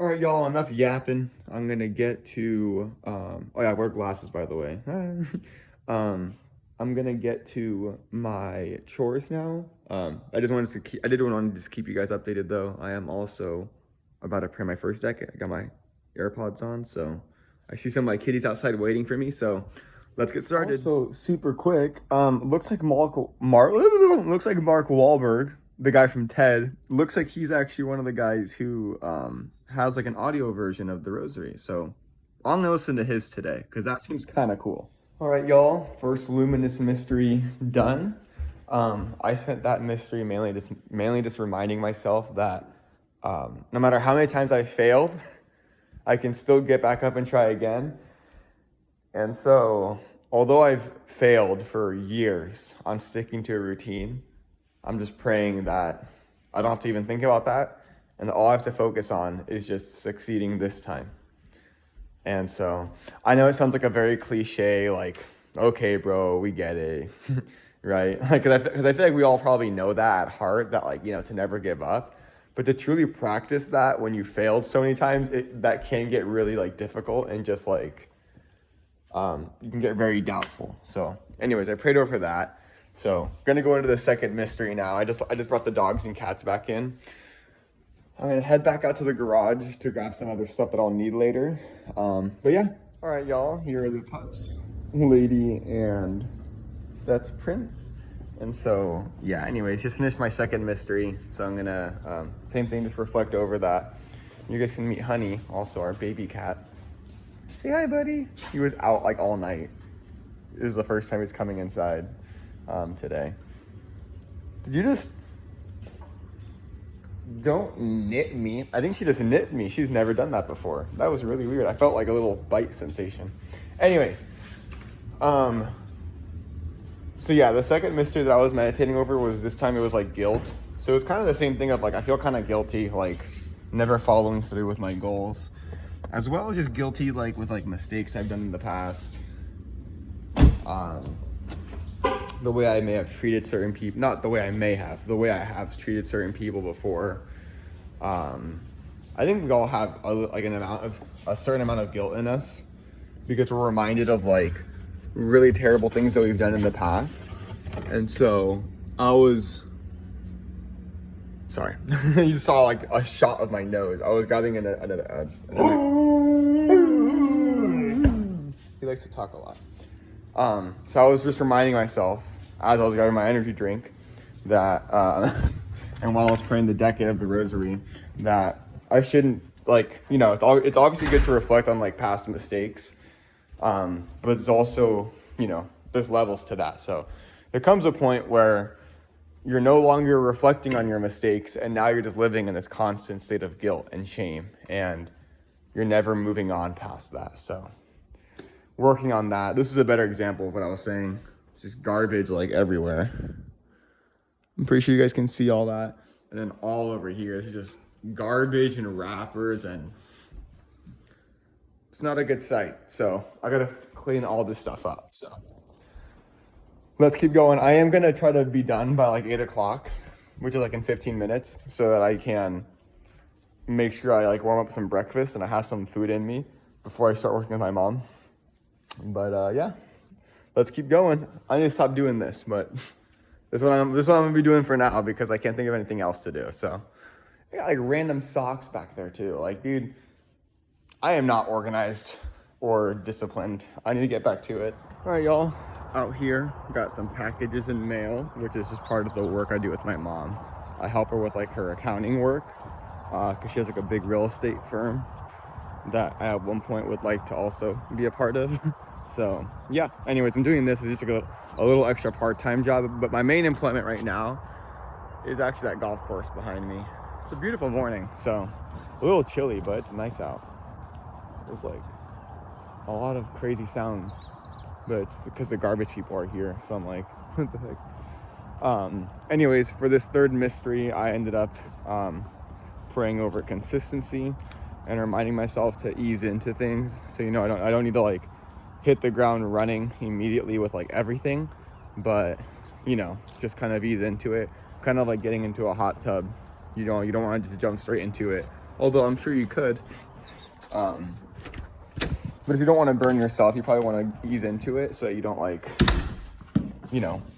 All right, y'all, enough yapping. I'm gonna get to oh yeah, I wear glasses by the way. um I'm gonna get to my chores now. I did want to just keep you guys updated though. I am also about to pray my first deck. I got my AirPods on, so I see some of my kitties outside waiting for me, so let's get started. Also, super quick, looks like Mark Wahlberg, the guy from Ted, looks like he's actually one of the guys who has like an audio version of the Rosary. So I'm gonna listen to his today because that seems kind of cool. All right, y'all. First luminous mystery done. I spent that mystery mainly just reminding myself that no matter how many times I failed, I can still get back up and try again. And so, although I've failed for years on sticking to a routine, I'm just praying that I don't have to even think about that. And all I have to focus on is just succeeding this time. And so, I know it sounds like a very cliche, like, okay, bro, we get it, right? Like, because I feel like we all probably know that at heart, that, like, to never give up. But to truly practice that when you failed so many times, that can get really, like, difficult and just, like, you can get very doubtful. So anyways, I prayed over that. So gonna go into the second mystery now. I just brought the dogs and cats back in. I'm gonna head back out to the garage to grab some other stuff that I'll need later. But yeah, all right, y'all. Here are the pups, Lady and that's Prince. And so yeah. Anyways, just finished my second mystery. So I'm gonna same thing, just reflect over that. You guys can meet Honey, also our baby cat. Say hi, buddy. He was out like all night. This is the first time he's coming inside today. Did you just... Don't knit me. I think she just knit me. She's never done that before. That was really weird. I felt like a little bite sensation. Anyways. So yeah, the second mystery that I was meditating over was this time it was like guilt. So it was kind of the same thing of like, I feel kind of guilty, like never following through with my goals. As well as just guilty, like, with, like, mistakes I've done in the past. The way I may have treated certain people. Not the way I may have. The way I have treated certain people before. I think we all have, a certain amount of guilt in us. Because we're reminded of, like, really terrible things that we've done in the past. And so, I was... Sorry. You saw, like, a shot of my nose. I was grabbing another He likes to talk a lot. So I was just reminding myself, as I was grabbing my energy drink, that, and while I was praying the decade of the Rosary, that I shouldn't, like, it's obviously good to reflect on, like, past mistakes, but it's also, there's levels to that. So there comes a point where you're no longer reflecting on your mistakes, and now you're just living in this constant state of guilt and shame, and you're never moving on past that. So working on that. This is a better example of what I was saying. It's just garbage like everywhere. I'm pretty sure you guys can see all that. And then all over here is just garbage and wrappers, and it's not a good sight. So I gotta clean all this stuff up. So let's keep going. I am gonna try to be done by like 8 o'clock, which is like in 15 minutes, so that I can make sure I like warm up some breakfast and I have some food in me before I start working with my mom. But yeah, let's keep going. I need to stop doing this, but this is what I'm gonna be doing for now because I can't think of anything else to do. So I got like random socks back there too. Like, dude, I am not organized or disciplined. I need to get back to it. All right, y'all. Out here, got some packages in mail, which is just part of the work I do with my mom. I help her with like her accounting work because she has like a big real estate firm that I at one point would like to also be a part of. So yeah, anyways, I'm doing this. It's just like a little extra part-time job, but my main employment right now is actually that golf course behind me. It's a beautiful morning, so a little chilly, but it's nice out. There's like a lot of crazy sounds, but it's because the garbage people are here, so I'm like, what the heck? Anyways, for this third mystery, I ended up praying over consistency and reminding myself to ease into things. So I don't need to like hit the ground running immediately with like everything, but just kind of ease into it, kind of like getting into a hot tub. You don't want to just jump straight into it although I'm sure you could. But if you don't want to burn yourself, you probably want to ease into it so that you don't like,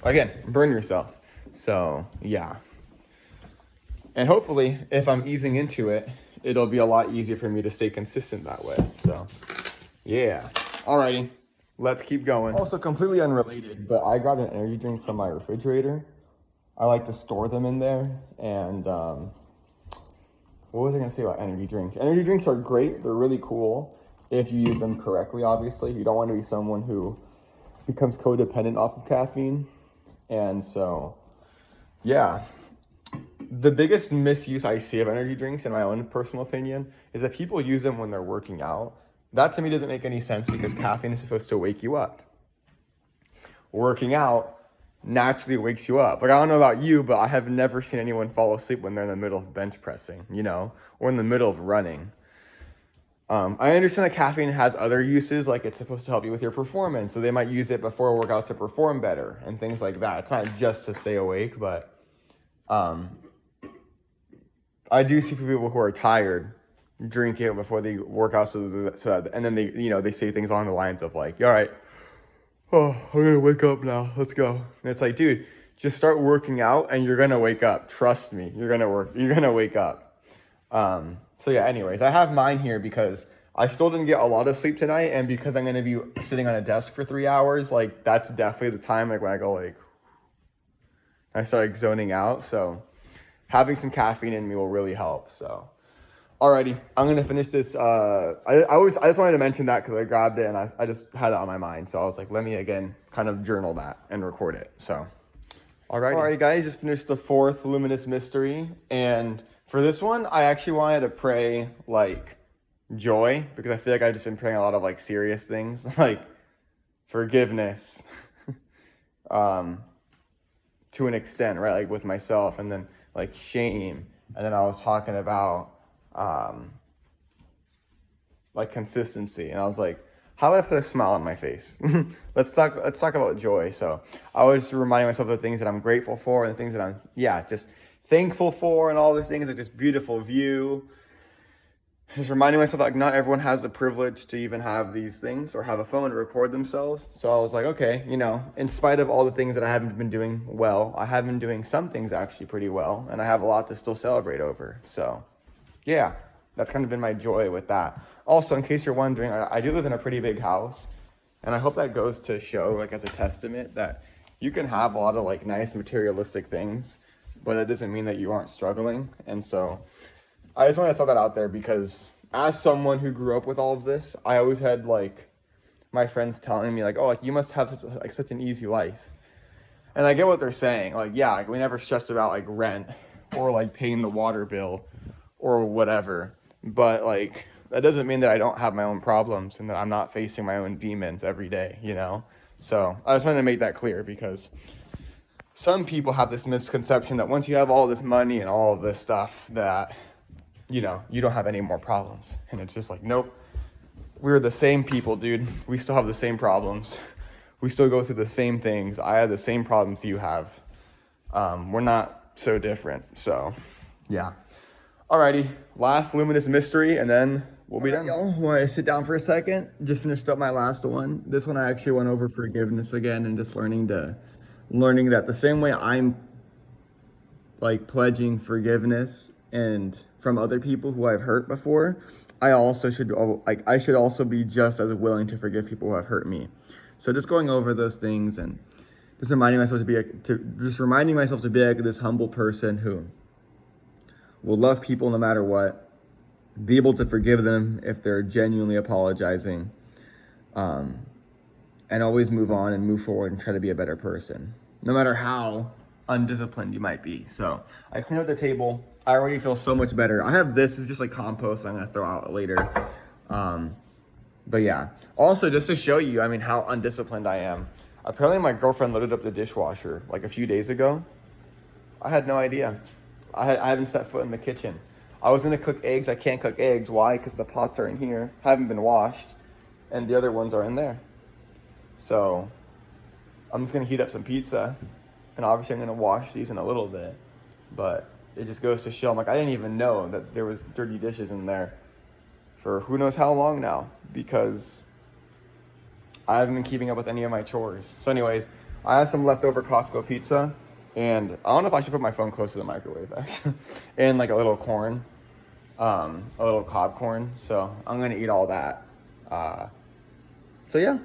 again, burn yourself. So yeah. And hopefully if I'm easing into it, it'll be a lot easier for me to stay consistent that way. So yeah. Alrighty, let's keep going. Also completely unrelated, but I got an energy drink from my refrigerator. I like to store them in there. And what was I gonna say about energy drinks? Energy drinks are great. They're really cool if you use them correctly, obviously. You don't want to be someone who becomes codependent off of caffeine. And so, yeah. The biggest misuse I see of energy drinks, in my own personal opinion, is that people use them when they're working out. That to me doesn't make any sense because caffeine is supposed to wake you up. Working out naturally wakes you up. Like, I don't know about you, but I have never seen anyone fall asleep when they're in the middle of bench pressing, or in the middle of running. I understand that caffeine has other uses, like it's supposed to help you with your performance. So they might use it before a workout to perform better and things like that. It's not just to stay awake, but I do see people who are tired drink it before they work out, and then they say things along the lines of like, all right, oh, I'm gonna wake up now, let's go. And it's like, dude, just start working out and you're gonna wake up. Trust me, you're gonna wake up. So yeah, anyways, I have mine here because I still didn't get a lot of sleep tonight, and because I'm gonna be sitting on a desk for 3 hours, like that's definitely the time like when I go like I start like zoning out. So having some caffeine in me will really help. So alrighty, I'm gonna finish this. I just wanted to mention that because I grabbed it and I just had it on my mind. So I was like, let me again kind of journal that and record it. So alrighty guys, just finished the 4th luminous mystery, and for this one, I actually wanted to pray like joy because I feel like I've just been praying a lot of like serious things like forgiveness, to an extent, right? Like with myself, and then like shame, and then I was talking about like consistency, and I was like, how do I put a smile on my face? let's talk about joy. So I was reminding myself of the things that I'm grateful for and the things that I'm just thankful for, and all these things, like this beautiful view. Just reminding myself like not everyone has the privilege to even have these things or have a phone to record themselves. So I was like, okay, in spite of all the things that I haven't been doing well, I have been doing some things actually pretty well, and I have a lot to still celebrate over. So yeah, that's kind of been my joy with that. Also, in case you're wondering, I do live in a pretty big house, and I hope that goes to show like as a testament that you can have a lot of like nice materialistic things, but it doesn't mean that you aren't struggling. And so I just want to throw that out there because as someone who grew up with all of this, I always had like my friends telling me like, oh, like you must have such an easy life. And I get what they're saying. Like, yeah, like we never stressed about like rent or like paying the water bill or whatever. But like, that doesn't mean that I don't have my own problems and that I'm not facing my own demons every day, So I just wanted to make that clear because some people have this misconception that once you have all this money and all of this stuff that you don't have any more problems. And it's just like, nope, we're the same people, dude. We still have the same problems. We still go through the same things. I have the same problems you have. We're not so different. So, yeah. Alrighty, last luminous mystery, and then we'll be done. Y'all, want to sit down for a second? Just finished up my last one. This one I actually went over forgiveness again and just learning that the same way I'm like pledging forgiveness and from other people who I've hurt before, I should also be just as willing to forgive people who have hurt me. So just going over those things and just reminding myself to be like this humble person who will love people no matter what, be able to forgive them if they're genuinely apologizing, and always move on and move forward and try to be a better person, no matter how undisciplined you might be. So I cleaned up the table. I already feel so much better. I have this. It's just like compost I'm going to throw out later. But yeah. Also, just to show you, how undisciplined I am. Apparently my girlfriend loaded up the dishwasher like a few days ago. I had no idea. I haven't set foot in the kitchen. I was going to cook eggs. I can't cook eggs. Why? Because the pots are in here. Haven't been washed. And the other ones are in there. So I'm just going to heat up some pizza. And obviously I'm going to wash these in a little bit. But it just goes to show. I'm like, I didn't even know that there was dirty dishes in there for who knows how long now, because I haven't been keeping up with any of my chores. So anyways, I have some leftover Costco pizza, and I don't know if I should put my phone close to the microwave, actually, and like a little corn, a little cob corn. So I'm gonna eat all that. So yeah,